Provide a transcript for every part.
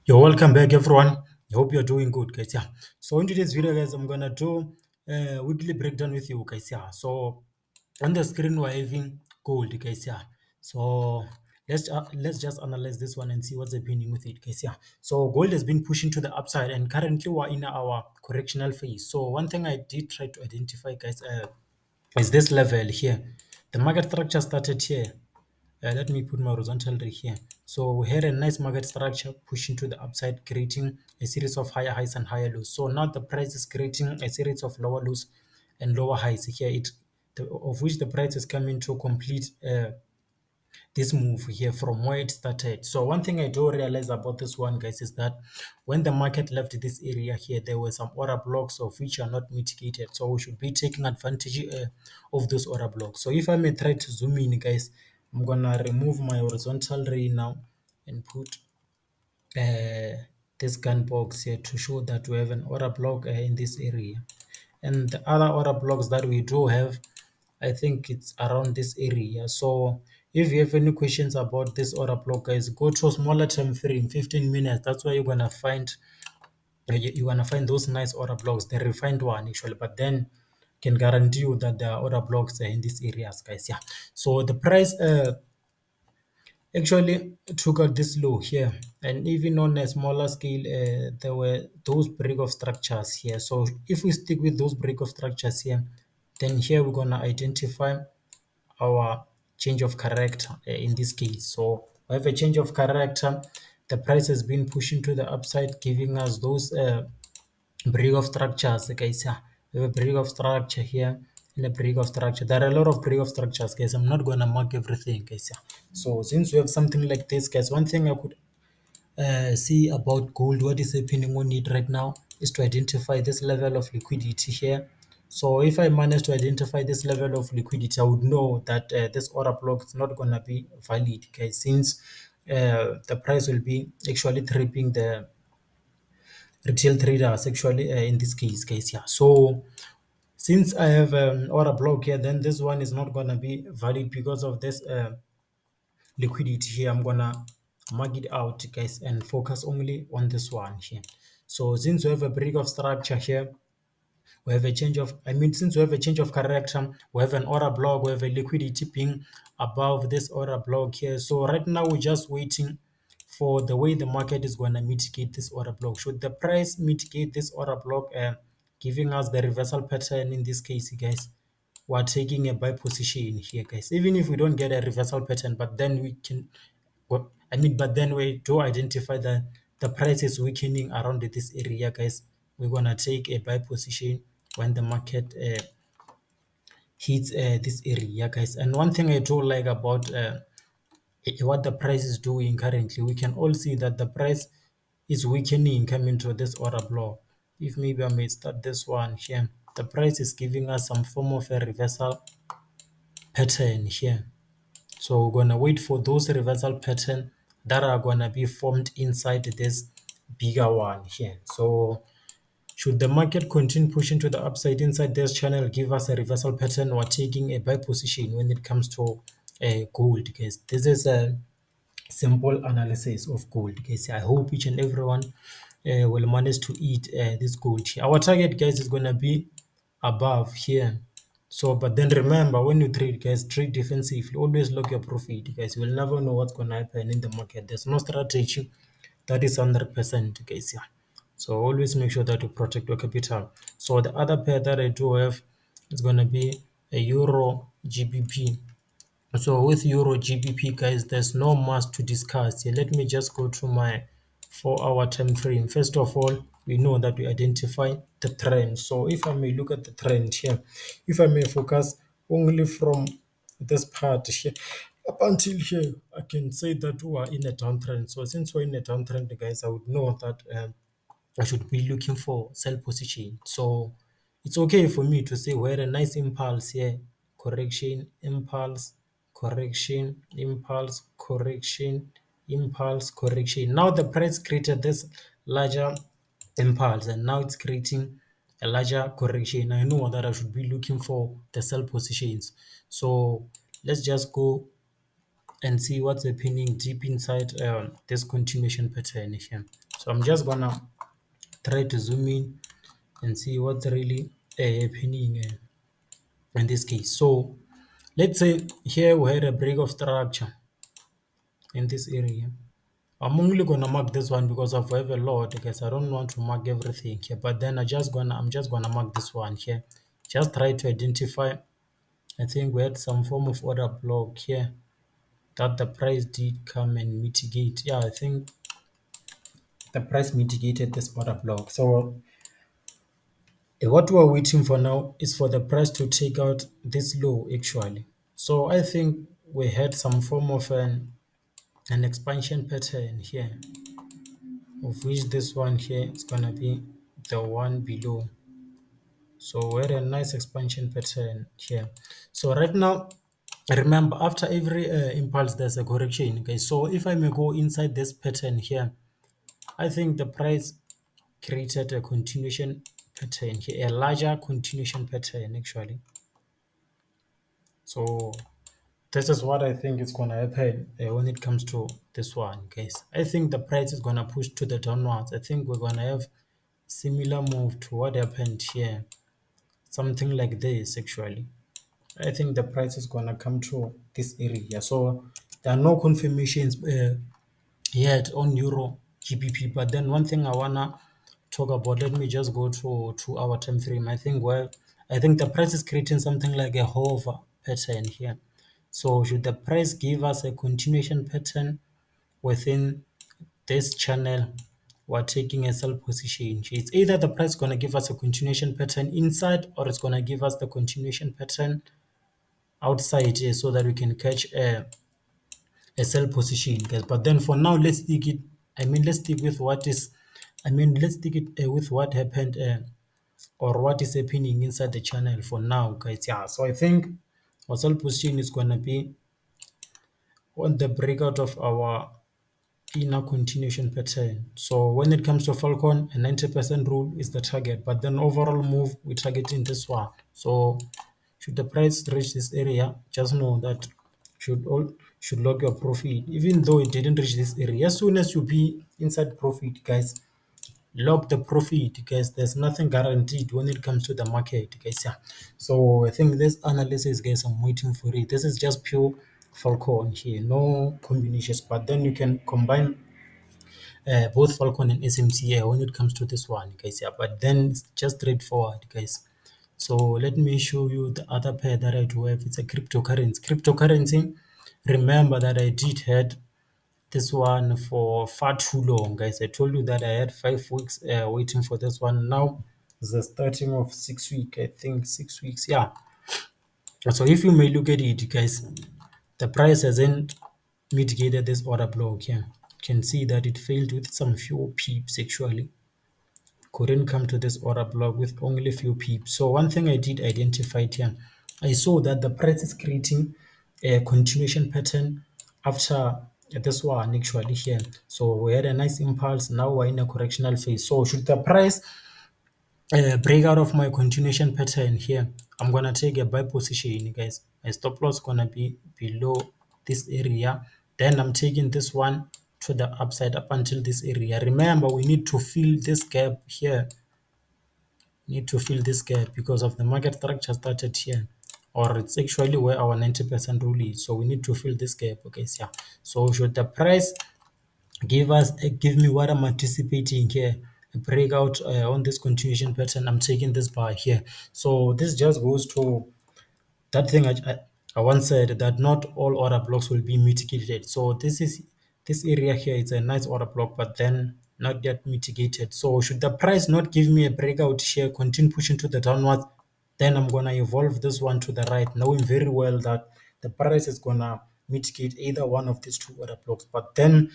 You're welcome back, everyone. I hope you're doing good, guys. Yeah. So in today's video, guys, I'm gonna do a weekly breakdown with you, guys. Yeah. So on the screen, we're having gold, guys. Yeah. So let's just analyze this one and see what's happening with it, guys. Yeah. So gold has been pushing to the upside, and currently we're in our correctional phase. So one thing I did try to identify, guys, is this level here. The market structure started here. Let me put my horizontal ray here. So we had a nice market structure pushing to the upside, creating a series of higher highs and higher lows. So now the price is creating a series of lower lows and lower highs here. Of which the price is coming to complete this move here from where it started. So one thing I do realize about this one, guys, is that when the market left this area here, there were some order blocks of which are not mitigated. So we should be taking advantage of those order blocks. So if I may try to zoom in, guys, I'm gonna remove my horizontal ray now and put this gun box here to show that we have an order block in this area. And the other order blocks that we do have, I think it's around this area. So if you have any questions about this order block, guys, go to a smaller time frame, 15 minutes. That's where you're gonna find those nice order blocks, the refined one actually. But then can guarantee you that there are order blocks in these areas, guys. Yeah. So the price actually took out this low here, and even on a smaller scale there were those break of structures here. So if we stick with those break of structures here, then here we're going to identify our change of character in this case. So we have a change of character. The price has been pushing to the upside, giving us those break of structures, guys. Yeah, we have a break of structure here and a break of structure. There are a lot of break of structures, guys. I'm not gonna mark everything, guys. Yeah. So since we have something like this, guys, one thing I could see about gold, what is happening on it right now, is to identify this level of liquidity here. So if I manage to identify this level of liquidity, I would know that this order block is not gonna be valid, guys, since the price will be actually tripping the retail traders actually in this case, guys. Yeah. So since I have order block here, then this one is not gonna be valid because of this liquidity here. I'm gonna mark it out, guys, and focus only on this one here. So since we have a break of structure here, we have a change of, since we have a change of character, we have an order block, we have a liquidity being above this order block here. So right now we're just waiting for the way the market is going to mitigate this order block. Should the price mitigate this order block, giving us the reversal pattern in this case, guys, we're taking a buy position here, guys. Even if we don't get a reversal pattern, but then we can, but then we do identify that the price is weakening around this area, guys. We're gonna take a buy position when the market hits this area, guys. And one thing I do like about what the price is doing currently, we can all see that the price is weakening coming to this order block. If maybe I may start this one here, the price is giving us some form of a reversal pattern here. So we're gonna wait for those reversal pattern that are gonna be formed inside this bigger one here. So should the market continue pushing to the upside inside this channel, give us a reversal pattern, or taking a buy position when it comes to gold, guys. This is a simple analysis of gold, guys. I hope each and everyone will manage to eat this gold here. Our target, guys, is gonna be above here. So, but then remember, when you trade, guys, trade defensively. Always lock your profit, guys. You will never know what's gonna happen in the market. There's no strategy that is 100%, guys. Yeah. So always make sure that you protect your capital. So the other pair that I do have is gonna be a Euro GBP. So with Euro GBP, guys, there's no much to discuss here. Let me just go to my 4-hour time frame. First of all, we know that we identify the trend. So if I may look at the trend here, if I may focus only from this part here up until here, I can say that we are in a downtrend. So since we're in a downtrend, guys, I would know that I should be looking for sell position. So it's okay for me to say we had a nice impulse here, correction, impulse, correction, impulse, correction, impulse, correction. Now the price created this larger impulse, and now it's creating a larger correction. I know that I should be looking for the sell positions. So let's just go and see what's happening deep inside this continuation pattern here. So I'm just gonna try to zoom in and see what's really happening in this case. So let's say here we had a break of structure in this area. I'm only gonna mark this one because I have a lot because I don't want to mark everything here. But then I'm just gonna mark this one here. Just try to identify. I think we had some form of order block here that the price did come and mitigate. Yeah, I think the price mitigated this order block. So what we're waiting for now is for the price to take out this low actually. So I think we had some form of an expansion pattern here, of which this one here is gonna be the one below. So we had a nice expansion pattern here. So right now, remember after every impulse there's a correction. Okay, so if I may go inside this pattern here, I think the price created a continuation pattern here, a larger continuation pattern actually. So this is what I think is gonna happen when it comes to this one, guys. I think the price is gonna push to the downwards. I think we're gonna have similar move to what happened here, something like this actually. I think the price is gonna come to this area. So there are no confirmations yet on Euro GBP. But then one thing I wanna talk about, let me just go to our time frame. I think the price is creating something like a hover pattern here. So should the price give us a continuation pattern within this channel, we're taking a sell position. It's either the price gonna give us a continuation pattern inside or it's gonna give us the continuation pattern outside here so that we can catch a sell position, guys. But then for now, let's stick it. Let's stick with what is. Let's stick it with what happened or what is happening inside the channel for now, guys. Yeah. So I think our sell position is gonna be on the breakout of our inner continuation pattern. So when it comes to Falcon, a 90% rule is the target, but then overall move we're targeting this one. So should the price reach this area, just know that should lock your profit, even though it didn't reach this area. As soon as you be inside profit, guys, lock the profit, guys. There's nothing guaranteed when it comes to the market, guys. Yeah. So I think this analysis, guys, I'm waiting for it. This is just pure Falcon here, no combinations, but then you can combine both Falcon and SMT when it comes to this one, guys. Yeah, but then it's just straightforward, guys. So let me show you the other pair that I do have. It's a cryptocurrency. Cryptocurrency. Remember that I did had this one for far too long, guys. I told you that I had 5 weeks waiting for this one. Now it's the starting of 6 week. I think 6 weeks. Yeah. So if you may look at it, guys, the price hasn't mitigated this order block here. You can see that it failed with some few peeps actually. Couldn't come to this order block with only few peeps. So one thing I did identify here, I saw that the price is creating a continuation pattern after this one actually here. So we had a nice impulse. Now we're in a correctional phase. So should the price break out of my continuation pattern here, I'm gonna take a buy position, guys. My stop loss gonna be below this area. Then I'm taking this one to the upside up until this area. Remember, we need to fill this gap here. Need to fill this gap because of the market structure started here, or it's actually where our 90% rule is. So we need to fill this gap, okay? Yeah. So should the price give me what I'm anticipating here, a breakout on this continuation pattern, I'm taking this bar here. So this just goes to that thing I once said, that not all order blocks will be mitigated. So this area here, it's a nice order block, but then not yet mitigated. So should the price not give me a breakout here, continue pushing to the downwards, then I'm gonna evolve this one to the right, knowing very well that the price is gonna mitigate either one of these two order blocks. But then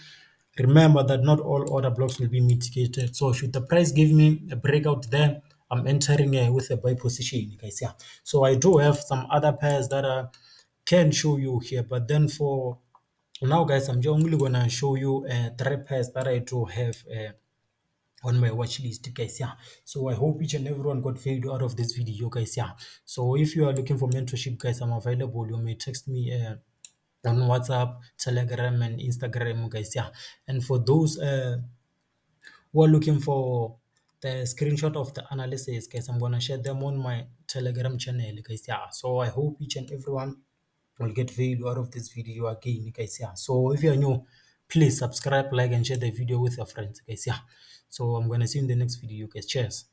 remember that not all order blocks will be mitigated. So should the price give me a breakout there, I'm entering with a buy position, guys. Yeah. So I do have some other pairs that I can show you here, but then for now, guys, I'm just only gonna show you 3 pairs that I do have on my watch list, guys. Yeah. So I hope each and everyone got value out of this video, guys. Yeah. So if you are looking for mentorship, guys, I'm available. You may text me on WhatsApp, Telegram, and Instagram, guys. Yeah. And for those who are looking for the screenshot of the analysis, guys, I'm gonna share them on my Telegram channel, guys. Yeah. So I hope each and everyone will get value out of this video again, guys. Yeah. So if you're new, please subscribe, like, and share the video with your friends, guys. Yeah. So I'm gonna see you in the next video, guys. Cheers.